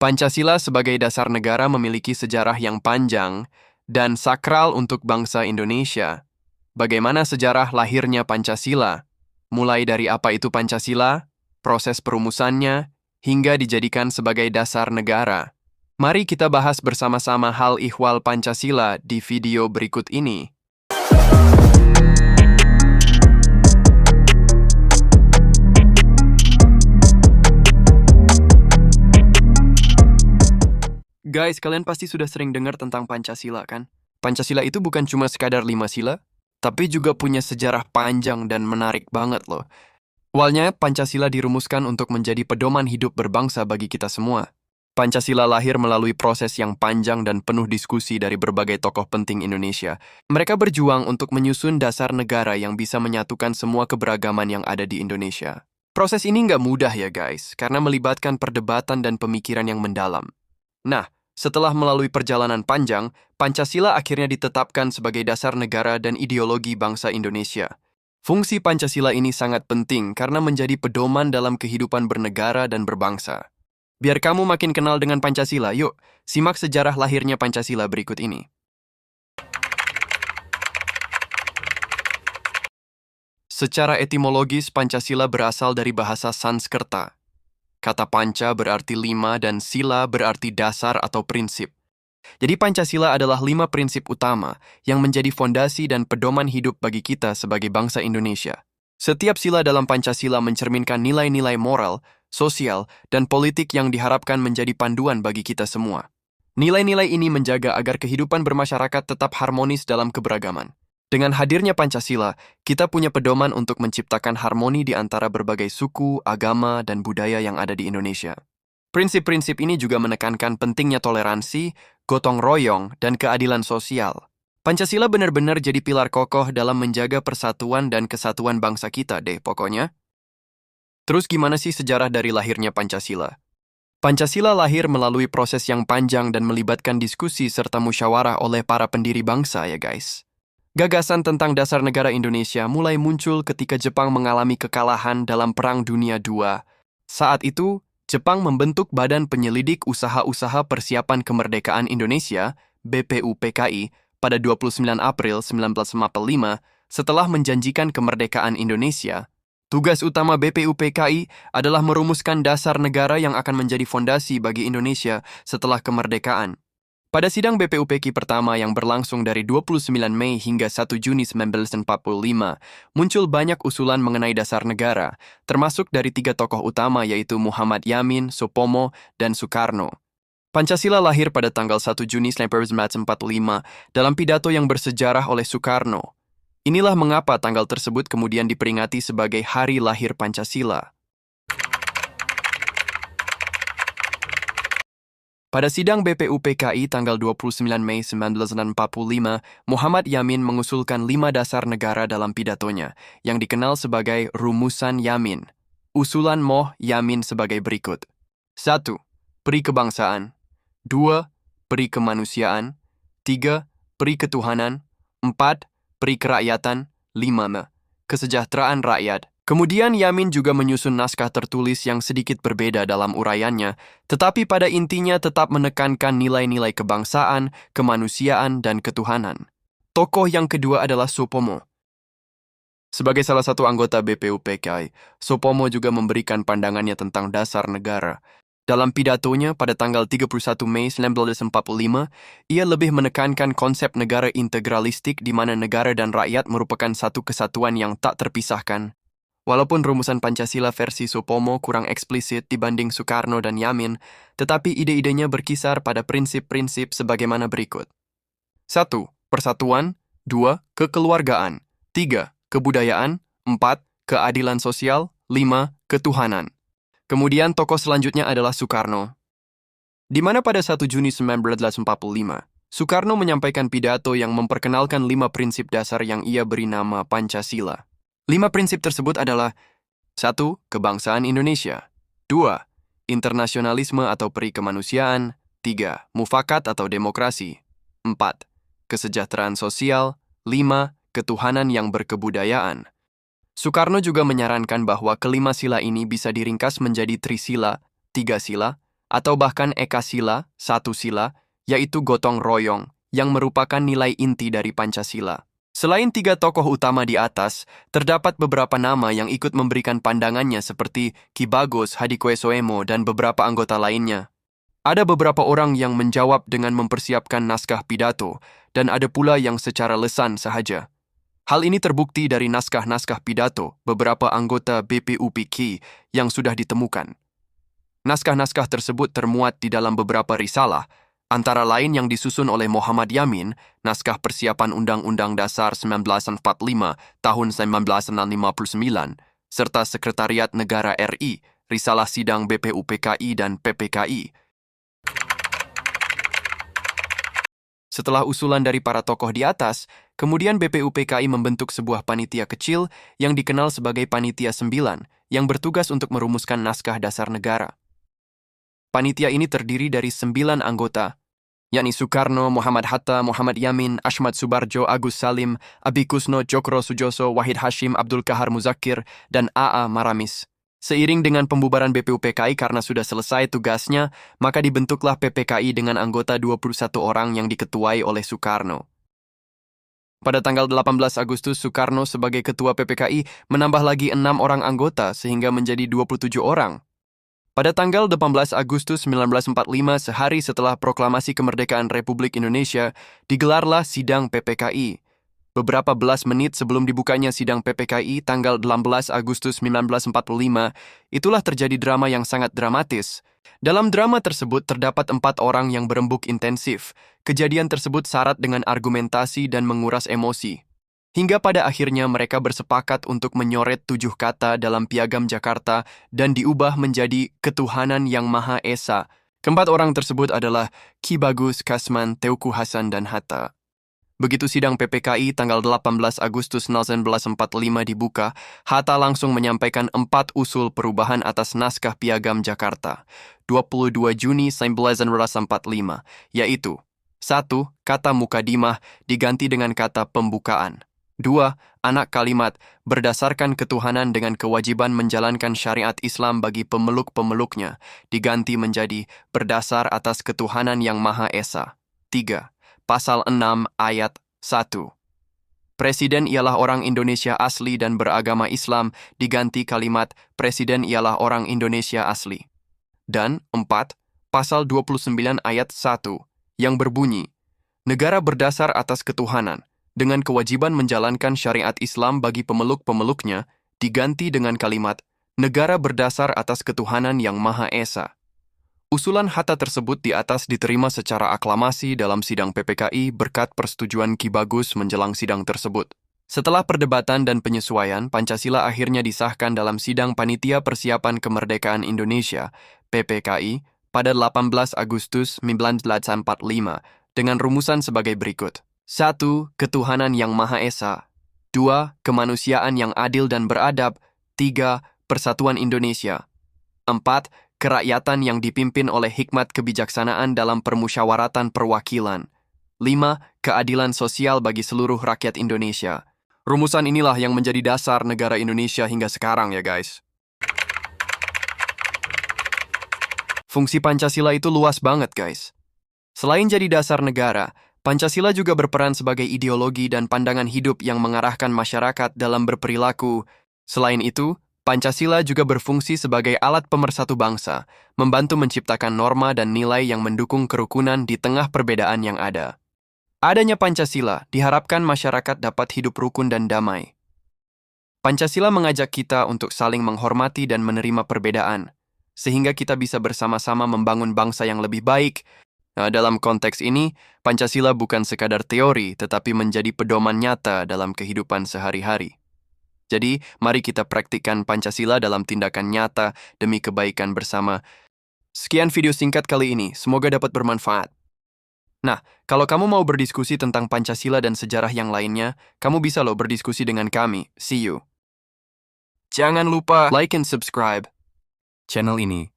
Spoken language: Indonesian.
Pancasila sebagai dasar negara memiliki sejarah yang panjang dan sakral untuk bangsa Indonesia. Bagaimana sejarah lahirnya Pancasila? Mulai dari apa itu Pancasila, proses perumusannya, hingga dijadikan sebagai dasar negara. Mari kita bahas bersama-sama hal ihwal Pancasila di video berikut ini. Guys, kalian pasti sudah sering dengar tentang Pancasila kan? Pancasila itu bukan cuma sekadar 5 sila, tapi juga punya sejarah panjang dan menarik banget loh. Awalnya, Pancasila dirumuskan untuk menjadi pedoman hidup berbangsa bagi kita semua. Pancasila lahir melalui proses yang panjang dan penuh diskusi dari berbagai tokoh penting Indonesia. Mereka berjuang untuk menyusun dasar negara yang bisa menyatukan semua keberagaman yang ada di Indonesia. Proses ini nggak mudah ya guys, karena melibatkan perdebatan dan pemikiran yang mendalam. Nah, setelah melalui perjalanan panjang, Pancasila akhirnya ditetapkan sebagai dasar negara dan ideologi bangsa Indonesia. Fungsi Pancasila ini sangat penting karena menjadi pedoman dalam kehidupan bernegara dan berbangsa. Biar kamu makin kenal dengan Pancasila, yuk simak sejarah lahirnya Pancasila berikut ini. Secara etimologis, Pancasila berasal dari bahasa Sanskerta. Kata panca berarti 5 dan sila berarti dasar atau prinsip. Jadi Pancasila adalah 5 prinsip utama yang menjadi fondasi dan pedoman hidup bagi kita sebagai bangsa Indonesia. Setiap sila dalam Pancasila mencerminkan nilai-nilai moral, sosial, dan politik yang diharapkan menjadi panduan bagi kita semua. Nilai-nilai ini menjaga agar kehidupan bermasyarakat tetap harmonis dalam keberagaman. Dengan hadirnya Pancasila, kita punya pedoman untuk menciptakan harmoni di antara berbagai suku, agama, dan budaya yang ada di Indonesia. Prinsip-prinsip ini juga menekankan pentingnya toleransi, gotong royong, dan keadilan sosial. Pancasila benar-benar jadi pilar kokoh dalam menjaga persatuan dan kesatuan bangsa kita deh pokoknya. Terus gimana sih sejarah dari lahirnya Pancasila? Pancasila lahir melalui proses yang panjang dan melibatkan diskusi serta musyawarah oleh para pendiri bangsa ya guys. Gagasan tentang dasar negara Indonesia mulai muncul ketika Jepang mengalami kekalahan dalam Perang Dunia II. Saat itu, Jepang membentuk Badan Penyelidik Usaha-Usaha Persiapan Kemerdekaan Indonesia, BPUPKI, pada 29 April 1945 setelah menjanjikan kemerdekaan Indonesia. Tugas utama BPUPKI adalah merumuskan dasar negara yang akan menjadi fondasi bagi Indonesia setelah kemerdekaan. Pada sidang BPUPKI pertama yang berlangsung dari 29 Mei hingga 1 Juni 1945, muncul banyak usulan mengenai dasar negara, termasuk dari 3 tokoh utama yaitu Muhammad Yamin, Supomo, dan Soekarno. Pancasila lahir pada tanggal 1 Juni 1945 dalam pidato yang bersejarah oleh Soekarno. Inilah mengapa tanggal tersebut kemudian diperingati sebagai Hari Lahir Pancasila. Pada sidang BPUPKI tanggal 29 Mei 1945, Muhammad Yamin mengusulkan 5 dasar negara dalam pidatonya, yang dikenal sebagai Rumusan Yamin. Usulan Moh Yamin sebagai berikut. 1. Peri kebangsaan. 2. Peri kemanusiaan. 3. Peri ketuhanan. 4. Peri kerakyatan. 5. Kesejahteraan rakyat. Kemudian Yamin juga menyusun naskah tertulis yang sedikit berbeda dalam uraiannya, tetapi pada intinya tetap menekankan nilai-nilai kebangsaan, kemanusiaan, dan ketuhanan. Tokoh yang kedua adalah Supomo. Sebagai salah satu anggota BPUPKI, Supomo juga memberikan pandangannya tentang dasar negara. Dalam pidatonya pada tanggal 31 Mei 1945, ia lebih menekankan konsep negara integralistik di mana negara dan rakyat merupakan satu kesatuan yang tak terpisahkan. Walaupun rumusan Pancasila versi Supomo kurang eksplisit dibanding Soekarno dan Yamin, tetapi ide-idenya berkisar pada prinsip-prinsip sebagaimana berikut. 1. Persatuan. 2. Kekeluargaan. 3. Kebudayaan. 4. Keadilan sosial. 5. Ketuhanan. Kemudian tokoh selanjutnya adalah Soekarno. Di mana pada 1 Juni 1945, Soekarno menyampaikan pidato yang memperkenalkan 5 prinsip dasar yang ia beri nama Pancasila. 5 prinsip tersebut adalah 1. Kebangsaan Indonesia. 2. Internasionalisme atau peri kemanusiaan. 3. Mufakat atau demokrasi. 4. Kesejahteraan sosial. 5. Ketuhanan yang berkebudayaan. Soekarno juga menyarankan bahwa kelima sila ini bisa diringkas menjadi trisila, 3 sila, atau bahkan Ekasila, satu sila, yaitu gotong royong, yang merupakan nilai inti dari Pancasila. Selain tiga tokoh utama di atas, terdapat beberapa nama yang ikut memberikan pandangannya seperti Ki Bagus Hadikusuemo dan beberapa anggota lainnya. Ada beberapa orang yang menjawab dengan mempersiapkan naskah pidato, dan ada pula yang secara lesan sahaja. Hal ini terbukti dari naskah-naskah pidato beberapa anggota BPUPK yang sudah ditemukan. Naskah-naskah tersebut termuat di dalam beberapa risalah, antara lain yang disusun oleh Muhammad Yamin, Naskah Persiapan Undang-Undang Dasar 1945 tahun 1959, serta Sekretariat Negara RI, Risalah Sidang BPUPKI dan PPKI. Setelah usulan dari para tokoh di atas, kemudian BPUPKI membentuk sebuah panitia kecil yang dikenal sebagai Panitia 9 yang bertugas untuk merumuskan naskah dasar negara. Panitia ini terdiri dari 9 anggota, yakni Soekarno, Muhammad Hatta, Muhammad Yamin, Ahmad Subarjo, Agus Salim, Abi Kusno, Cokro Sujoso, Wahid Hashim, Abdul Kahar Muzakir, dan A.A. Maramis. Seiring dengan pembubaran BPUPKI karena sudah selesai tugasnya, maka dibentuklah PPKI dengan anggota 21 orang yang diketuai oleh Soekarno. Pada tanggal 18 Agustus, Soekarno sebagai ketua PPKI menambah lagi 6 orang anggota sehingga menjadi 27 orang. Pada tanggal 18 Agustus 1945, sehari setelah proklamasi kemerdekaan Republik Indonesia, digelarlah sidang PPKI. Beberapa belas menit sebelum dibukanya sidang PPKI tanggal 18 Agustus 1945, itulah terjadi drama yang sangat dramatis. Dalam drama tersebut terdapat 4 orang yang berembuk intensif. Kejadian tersebut syarat dengan argumentasi dan menguras emosi. Hingga pada akhirnya mereka bersepakat untuk menyoret 7 kata dalam Piagam Jakarta dan diubah menjadi Ketuhanan Yang Maha Esa. Keempat orang tersebut adalah Ki Bagus, Kasman, Teuku Hasan, dan Hatta. Begitu sidang PPKI tanggal 18 Agustus 1945 dibuka, Hatta langsung menyampaikan 4 usul perubahan atas naskah Piagam Jakarta, 22 Juni 1945, yaitu 1. Kata mukadimah diganti dengan kata pembukaan. 2. Anak kalimat berdasarkan ketuhanan dengan kewajiban menjalankan syariat Islam bagi pemeluk-pemeluknya diganti menjadi berdasar atas ketuhanan yang Maha Esa. 3. Pasal 6 ayat 1. Presiden ialah orang Indonesia asli dan beragama Islam diganti kalimat Presiden ialah orang Indonesia asli. Dan 4. Pasal 29 ayat 1 yang berbunyi negara berdasar atas ketuhanan dengan kewajiban menjalankan syariat Islam bagi pemeluk-pemeluknya diganti dengan kalimat negara berdasar atas ketuhanan yang Maha Esa. Usulan Hatta tersebut di atas diterima secara aklamasi dalam sidang PPKI berkat persetujuan Ki Bagus menjelang sidang tersebut. Setelah perdebatan dan penyesuaian, Pancasila akhirnya disahkan dalam sidang Panitia Persiapan Kemerdekaan Indonesia, PPKI, pada 18 Agustus 1945 dengan rumusan sebagai berikut. 1. Ketuhanan yang Maha Esa. 2. Kemanusiaan yang adil dan beradab. 3. Persatuan Indonesia. 4. Kerakyatan yang dipimpin oleh hikmat kebijaksanaan dalam permusyawaratan perwakilan. 5. Keadilan sosial bagi seluruh rakyat Indonesia. Rumusan inilah yang menjadi dasar negara Indonesia hingga sekarang ya guys. Fungsi Pancasila itu luas banget guys. Selain jadi dasar negara, Pancasila juga berperan sebagai ideologi dan pandangan hidup yang mengarahkan masyarakat dalam berperilaku. Selain itu, Pancasila juga berfungsi sebagai alat pemersatu bangsa, membantu menciptakan norma dan nilai yang mendukung kerukunan di tengah perbedaan yang ada. Adanya Pancasila diharapkan masyarakat dapat hidup rukun dan damai. Pancasila mengajak kita untuk saling menghormati dan menerima perbedaan, sehingga kita bisa bersama-sama membangun bangsa yang lebih baik. Nah, dalam konteks ini, Pancasila bukan sekadar teori, tetapi menjadi pedoman nyata dalam kehidupan sehari-hari. Jadi, mari kita praktikkan Pancasila dalam tindakan nyata demi kebaikan bersama. Sekian video singkat kali ini, semoga dapat bermanfaat. Nah, kalau kamu mau berdiskusi tentang Pancasila dan sejarah yang lainnya, kamu bisa loh berdiskusi dengan kami. See you. Jangan lupa like and subscribe channel ini